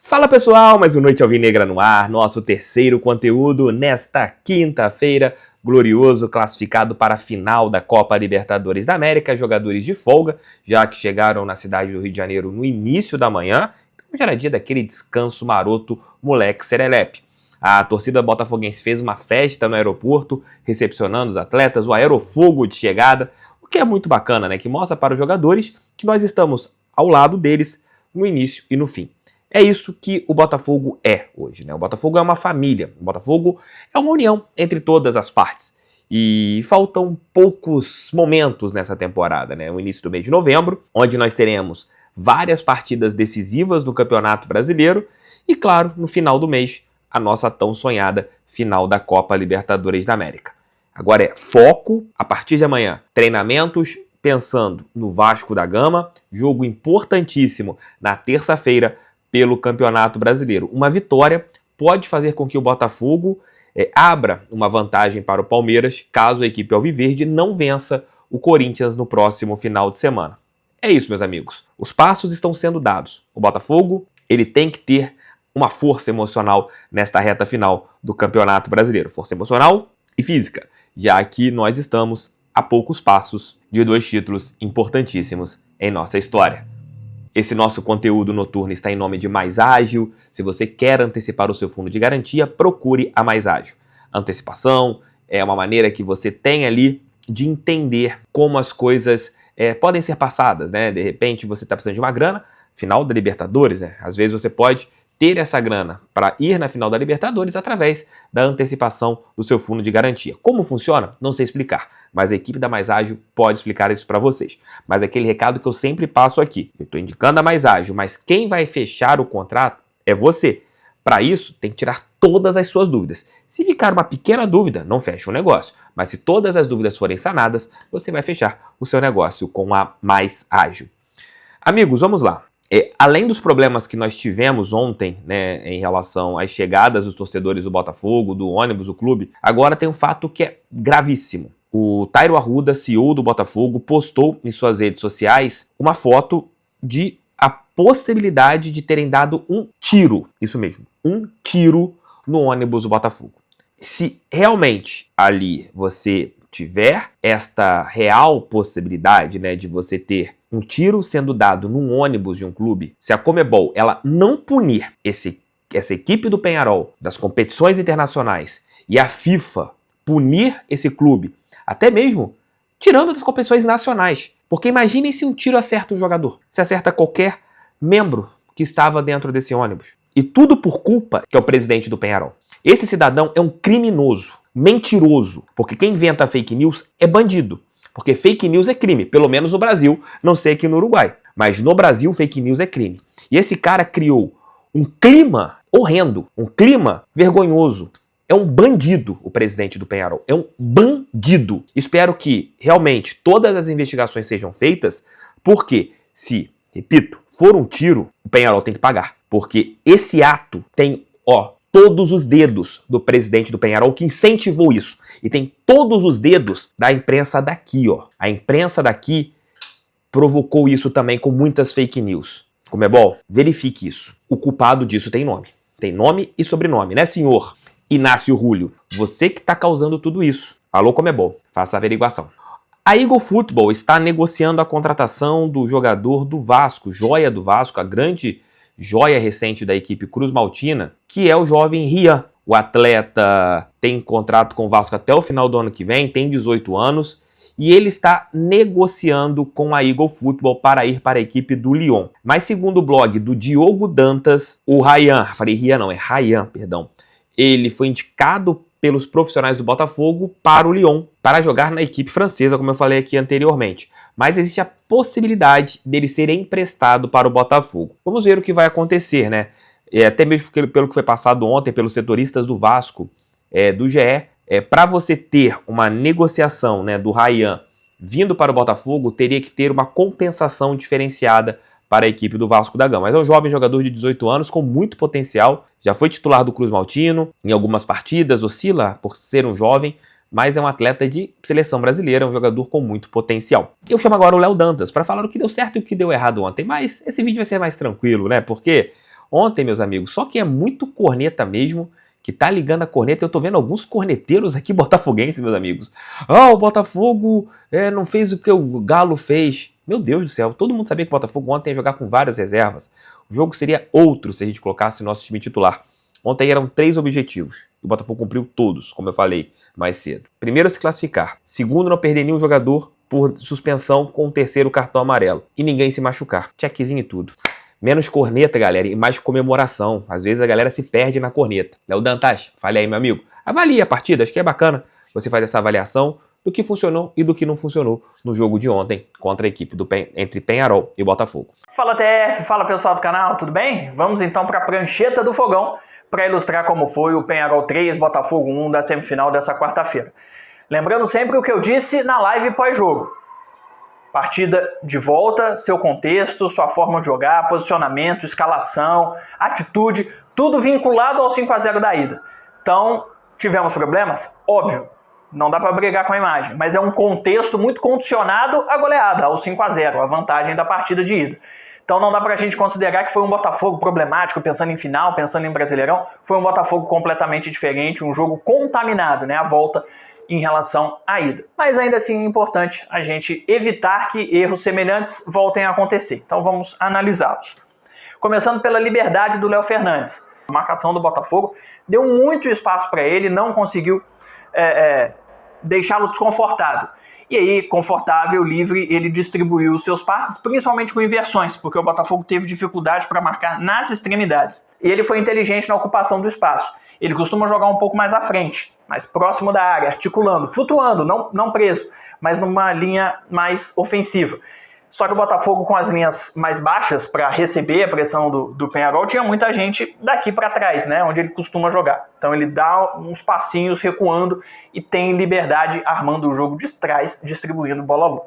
Fala pessoal, mais um Noite Alvinegra no ar, nosso terceiro conteúdo nesta quinta-feira, glorioso, classificado para a final da Copa Libertadores da América, jogadores de folga, já que chegaram na cidade do Rio de Janeiro no início da manhã, então já era dia daquele descanso maroto, moleque serelepe. A torcida botafoguense fez uma festa no aeroporto, recepcionando os atletas, o aerofogo de chegada, o que é muito bacana, né? Que mostra para os jogadores que nós estamos ao lado deles no início e no fim. É isso que o Botafogo é hoje, né? O Botafogo é uma família, o Botafogo é uma união entre todas as partes. E faltam poucos momentos nessa temporada, né? O início do mês de novembro, onde nós teremos várias partidas decisivas do Campeonato Brasileiro e, claro, no final do mês, a nossa tão sonhada final da Copa Libertadores da América. Agora é foco, a partir de amanhã, treinamentos pensando no Vasco da Gama, jogo importantíssimo na terça-feira, pelo Campeonato Brasileiro. Uma vitória pode fazer com que o Botafogo abra uma vantagem para o Palmeiras, caso a equipe alviverde não vença o Corinthians no próximo final de semana. É isso, meus amigos. Os passos estão sendo dados. O Botafogo, ele tem que ter uma força emocional nesta reta final do Campeonato Brasileiro. Força emocional e física, já que nós estamos a poucos passos de 2 títulos importantíssimos em nossa história. Esse nosso conteúdo noturno está em nome de Mais Ágil. Se você quer antecipar o seu fundo de garantia, procure a Mais Ágil. Antecipação é uma maneira que você tem ali de entender como as coisas podem ser passadas, né? De repente você está precisando de uma grana, final da Libertadores, né? Às vezes você pode ter essa grana para ir na final da Libertadores através da antecipação do seu fundo de garantia. Como funciona? Não sei explicar, mas a equipe da Mais Ágil pode explicar isso para vocês. Mas aquele recado que eu sempre passo aqui, eu estou indicando a Mais Ágil, mas quem vai fechar o contrato é você. Para isso, tem que tirar todas as suas dúvidas. Se ficar uma pequena dúvida, não fecha o negócio. Mas se todas as dúvidas forem sanadas, você vai fechar o seu negócio com a Mais Ágil. Amigos, vamos lá. Além dos problemas que nós tivemos ontem, né, em relação às chegadas dos torcedores do Botafogo, do ônibus, do clube, agora tem um fato que é gravíssimo. O Tairo Arruda, CEO do Botafogo, postou em suas redes sociais uma foto de a possibilidade de terem dado um tiro, isso mesmo, um tiro no ônibus do Botafogo. Se realmente ali você tiver esta real possibilidade, né, de você ter um tiro sendo dado num ônibus de um clube, se a Conmebol ela não punir essa equipe do Peñarol das competições internacionais e a FIFA punir esse clube, até mesmo tirando das competições nacionais, porque imaginem se um tiro acerta um jogador, se acerta qualquer membro que estava dentro desse ônibus. E tudo por culpa que é o presidente do Peñarol. Esse cidadão é um criminoso, mentiroso, porque quem inventa fake news é bandido. Porque fake news é crime, pelo menos no Brasil, não sei aqui no Uruguai. Mas no Brasil, fake news é crime. E esse cara criou um clima horrendo, um clima vergonhoso. É um bandido, o presidente do Peñarol. É um bandido. Espero que, realmente, todas as investigações sejam feitas, porque se, repito, for um tiro, o Peñarol tem que pagar. Porque esse ato tem, todos os dedos do presidente do Peñarol que incentivou isso. E tem todos os dedos da imprensa daqui, A imprensa daqui provocou isso também com muitas fake news. Conmebol, verifique isso. O culpado disso tem nome. Tem nome e sobrenome, né, senhor Inácio Rúlio? Você que está causando tudo isso. Alô, Conmebol, faça a averiguação. A Eagle Football está negociando a contratação do jogador do Vasco, joia do Vasco, a grande joia recente da equipe Cruz Maltina, que é o jovem Rian. O atleta tem contrato com o Vasco até o final do ano que vem, tem 18 anos, e ele está negociando com a Eagle Football para ir para a equipe do Lyon. Mas segundo o blog do Diogo Dantas, o Rian, ele foi indicado pelos profissionais do Botafogo para o Lyon, para jogar na equipe francesa, como eu falei aqui anteriormente. Mas existe a possibilidade dele ser emprestado para o Botafogo. Vamos ver o que vai acontecer, né? Até mesmo pelo que foi passado ontem pelos setoristas do Vasco, do GE, para você ter uma negociação, né, do Rian vindo para o Botafogo, teria que ter uma compensação diferenciada para a equipe do Vasco da Gama. Mas é um jovem jogador de 18 anos com muito potencial, já foi titular do Cruz Maltino em algumas partidas, oscila por ser um jovem, mas é um atleta de seleção brasileira, um jogador com muito potencial. Eu chamo agora o Léo Dantas para falar o que deu certo e o que deu errado ontem, mas esse vídeo vai ser mais tranquilo, né? Porque Ontem, meus amigos, só quem é muito corneta mesmo, que tá ligando a corneta, eu tô vendo alguns corneteiros aqui botafoguenses, meus amigos. O Botafogo não fez o que o Galo fez. Meu Deus do céu, todo mundo sabia que o Botafogo ontem ia jogar com várias reservas. O jogo seria outro se a gente colocasse o nosso time titular. Ontem eram 3 objetivos. O Botafogo cumpriu todos, como eu falei mais cedo. Primeiro, se classificar. Segundo, não perder nenhum jogador por suspensão com o 3º cartão amarelo. E ninguém se machucar. Checkzinho e tudo. Menos corneta, galera, e mais comemoração. Às vezes a galera se perde na corneta. Léo Dantas, fale aí, meu amigo. Avalie a partida, acho que é bacana você fazer essa avaliação do que funcionou e do que não funcionou no jogo de ontem contra a equipe entre Penharol e Botafogo. Fala TF, fala pessoal do canal, tudo bem? Vamos então para a prancheta do fogão para ilustrar como foi o Penharol 3, Botafogo 1 da semifinal dessa quarta-feira. Lembrando sempre o que eu disse na live pós-jogo. Partida de volta, seu contexto, sua forma de jogar, posicionamento, escalação, atitude, tudo vinculado ao 5-0 da ida. Então, tivemos problemas? Óbvio, não dá para brigar com a imagem, mas é um contexto muito condicionado à goleada, ao 5-0, a vantagem da partida de ida. Então não dá pra gente considerar que foi um Botafogo problemático, pensando em final, pensando em Brasileirão. Foi um Botafogo completamente diferente, um jogo contaminado, né? A volta em relação à ida. Mas ainda assim é importante a gente evitar que erros semelhantes voltem a acontecer. Então vamos analisá-los. Começando pela liberdade do Léo Fernandes. A marcação do Botafogo deu muito espaço para ele, não conseguiu deixá-lo desconfortável. E aí, confortável, livre, ele distribuiu os seus passes, principalmente com inversões, porque o Botafogo teve dificuldade para marcar nas extremidades. E ele foi inteligente na ocupação do espaço. Ele costuma jogar um pouco mais à frente, mais próximo da área, articulando, flutuando, não preso, mas numa linha mais ofensiva. Só que o Botafogo, com as linhas mais baixas para receber a pressão do Penharol, tinha muita gente daqui para trás, né, onde ele costuma jogar. Então ele dá uns passinhos recuando e tem liberdade armando o jogo de trás, distribuindo bola longa.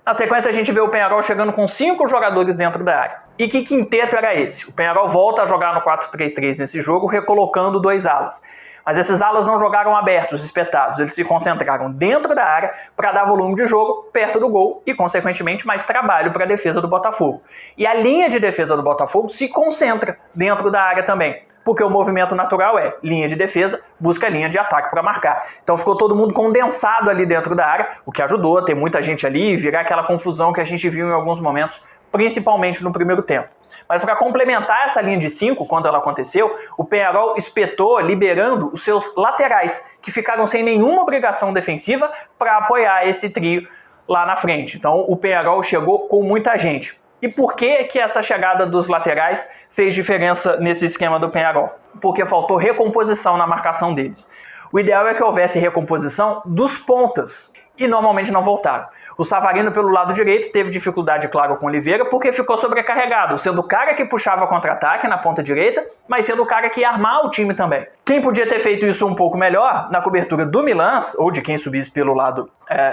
Na sequência a gente vê o Penharol chegando com 5 jogadores dentro da área. E que quinteto era esse? O Penharol volta a jogar no 4-3-3 nesse jogo, recolocando 2 alas. Mas esses alas não jogaram abertos, espetados. Eles se concentraram dentro da área para dar volume de jogo perto do gol e, consequentemente, mais trabalho para a defesa do Botafogo. E a linha de defesa do Botafogo se concentra dentro da área também, porque o movimento natural é linha de defesa, busca linha de ataque para marcar. Então ficou todo mundo condensado ali dentro da área, o que ajudou a ter muita gente ali e virar aquela confusão que a gente viu em alguns momentos, principalmente no primeiro tempo. Mas para complementar essa linha de 5, quando ela aconteceu, o Penharol espetou, liberando os seus laterais, que ficaram sem nenhuma obrigação defensiva para apoiar esse trio lá na frente. Então o Penharol chegou com muita gente. E por que essa chegada dos laterais fez diferença nesse esquema do Penharol? Porque faltou recomposição na marcação deles. O ideal é que houvesse recomposição dos pontas, e normalmente não voltaram. O Savarino, pelo lado direito, teve dificuldade, claro, com o Oliveira, porque ficou sobrecarregado, sendo o cara que puxava contra-ataque na ponta direita, mas sendo o cara que ia armar o time também. Quem podia ter feito isso um pouco melhor, na cobertura do Milans, ou de quem subisse pelo lado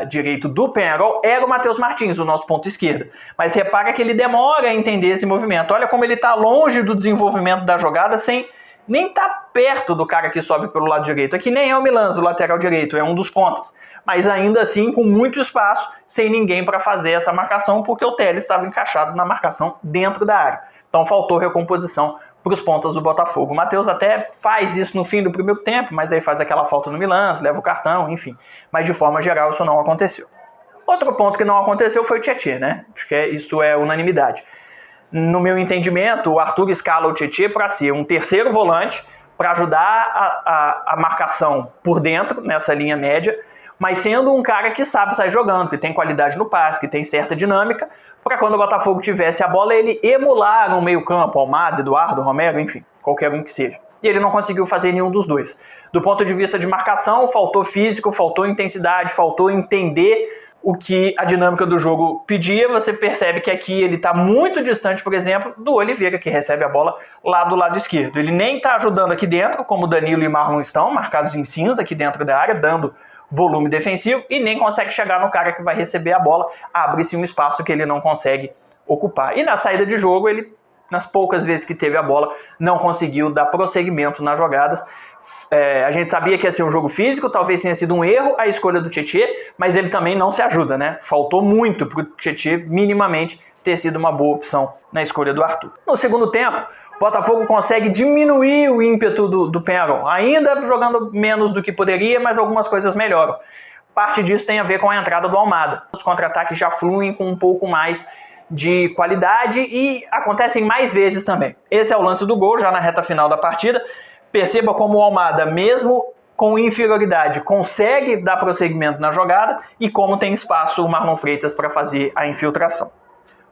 direito do Penharol, era o Matheus Martins, o nosso ponto esquerdo. Mas repara que ele demora a entender esse movimento. Olha como ele está longe do desenvolvimento da jogada, sem nem estar perto do cara que sobe pelo lado direito. Aqui nem é o Milans, o lateral direito, é um dos pontas. Mas ainda assim com muito espaço, sem ninguém para fazer essa marcação, porque o Telles estava encaixado na marcação dentro da área. Então faltou recomposição para os pontas do Botafogo. O Matheus até faz isso no fim do primeiro tempo, mas aí faz aquela falta no Milans, leva o cartão, enfim. Mas de forma geral isso não aconteceu. Outro ponto que não aconteceu foi o Tietê, né? Acho que isso é unanimidade. No meu entendimento, o Arthur escala o Tietê para ser um terceiro volante, para ajudar a marcação por dentro, nessa linha média, mas sendo um cara que sabe sair jogando, que tem qualidade no passe, que tem certa dinâmica, para quando o Botafogo tivesse a bola, ele emular no meio-campo, Almada, Eduardo, Romero, enfim, qualquer um que seja. E ele não conseguiu fazer nenhum dos dois. Do ponto de vista de marcação, faltou físico, faltou intensidade, faltou entender o que a dinâmica do jogo pedia. Você percebe que aqui ele está muito distante, por exemplo, do Oliveira, que recebe a bola lá do lado esquerdo. Ele nem está ajudando aqui dentro, como Danilo e Marlon estão, marcados em cinza aqui dentro da área, dando volume defensivo, e nem consegue chegar no cara que vai receber a bola. Abre-se um espaço que ele não consegue ocupar. E na saída de jogo, ele, nas poucas vezes que teve a bola, não conseguiu dar prosseguimento nas jogadas. A gente sabia que ia ser um jogo físico, talvez tenha sido um erro a escolha do Tietê, mas ele também não se ajuda, né? Faltou muito para o Tietê minimamente ter sido uma boa opção na escolha do Arthur. No segundo tempo, o Botafogo consegue diminuir o ímpeto do Penharol, ainda jogando menos do que poderia, mas algumas coisas melhoram. Parte disso tem a ver com a entrada do Almada. Os contra-ataques já fluem com um pouco mais de qualidade e acontecem mais vezes também. Esse é o lance do gol, já na reta final da partida. Perceba como o Almada, mesmo com inferioridade, consegue dar prosseguimento na jogada e como tem espaço o Marlon Freitas para fazer a infiltração.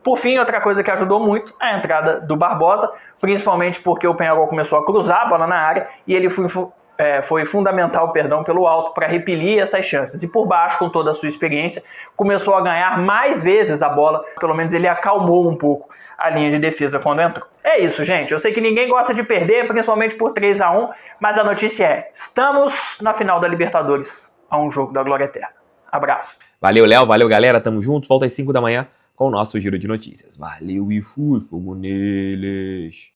Por fim, outra coisa que ajudou muito é a entrada do Barbosa, principalmente porque o Penharol começou a cruzar a bola na área e ele foi fundamental, pelo alto, para repelir essas chances. E por baixo, com toda a sua experiência, começou a ganhar mais vezes a bola, pelo menos ele acalmou um pouco a linha de defesa quando entrou. É isso, gente. Eu sei que ninguém gosta de perder, principalmente por 3-1, mas a notícia é: estamos na final da Libertadores, a um jogo da glória eterna. Abraço. Valeu, Léo. Valeu, galera. Tamo junto. Volta às 5 da manhã com o nosso giro de notícias. Valeu e fui, fogo neles.